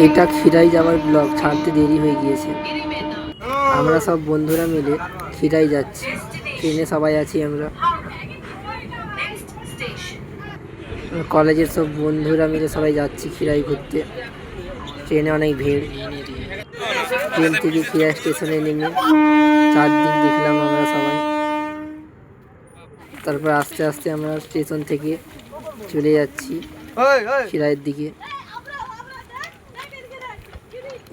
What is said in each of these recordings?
এটা খিরাই যাওয়ার ব্লগ ছাড়তে দেরি হয়ে গিয়েছে। আমরা সব বন্ধুরা মিলে খিরাই যাচ্ছি, ট্রেনে সবাই আছি আমরা। কলেজের সব বন্ধুরা মিলে সবাই যাচ্ছি খিরাই ঘুরতে। ট্রেনে অনেক ভিড়। ট্রেন থেকে খিরাই স্টেশনে নেমে চারদিক দেখলাম আমরা সবাই। তারপর আস্তে আস্তে আমরা স্টেশন থেকে চলে যাচ্ছি খিরাইয়ের দিকে।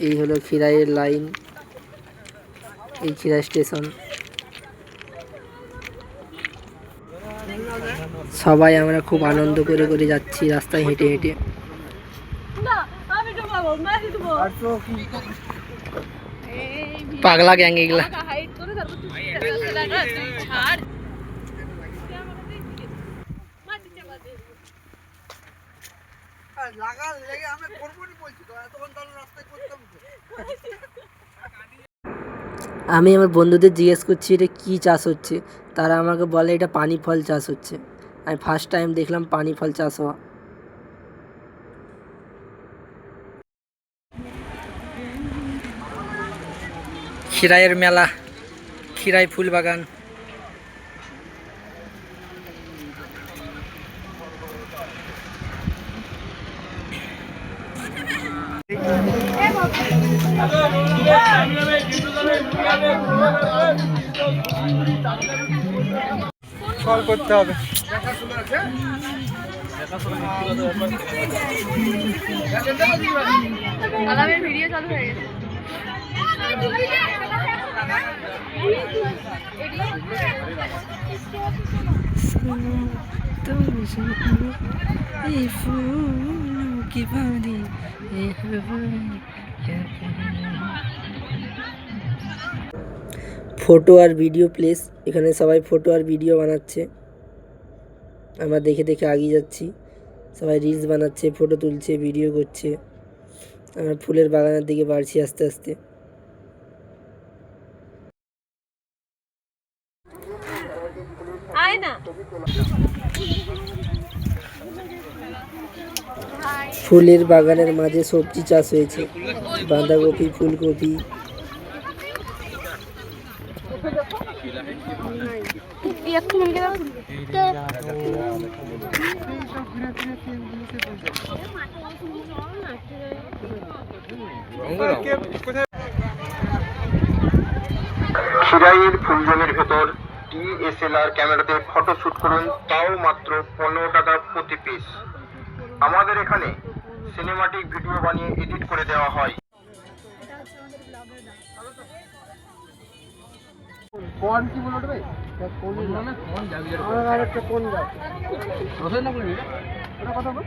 এই হলো খিরাইয়ের লাইন, এই খিরাই স্টেশন। সবাই আমরা খুব আনন্দ করে করে যাচ্ছি রাস্তায় হেঁটে হেঁটে। পাগলা গ্যাং এগুলা। আমি আমার বন্ধুদের জিজ্ঞেস করছি এটা কী চাষ হচ্ছে, তারা আমাকে বলে এটা পানি ফল চাষ হচ্ছে। আমি ফার্স্ট টাইম দেখলাম পানি ফল চাষ হওয়া। খিরাইয়ের মেলা, খিরাই ফুল বাগান। কল করতে হবে। ভিডিও চালু হয়ে গেছে। ফটো আর ভিডিও প্লেস, এখানে সবাই ফটো আর ভিডিও বানাচ্ছে। আমরা দেখে দেখে এগিয়ে যাচ্ছি। সবাই রিলস বানাচ্ছে, ফটো তুলছে, ভিডিও করছে। আমরা ফুলের বাগানের দিকে বাড়ছি আস্তে আস্তে। ফুলের বাগানের মাঝে সবজি চাষ হয়েছে, বাঁধাকপি, ফুলকপি। খিরাইয়ের ফুলজমির ভেতর DSLR ক্যামেরাতে ফটো শুট করুন, তাও মাত্র 15 টাকা প্রতি পিস। আমাদের এখানে সিনেমাটিক ভিডিও বানিয়ে এডিট করে দেওয়া হয়। কোন কি বলে ওঠে ভাই? কোন মানে কোন যাবি আর একটা কোন যাবে? রসের না বলবি? ওটা কথা বল।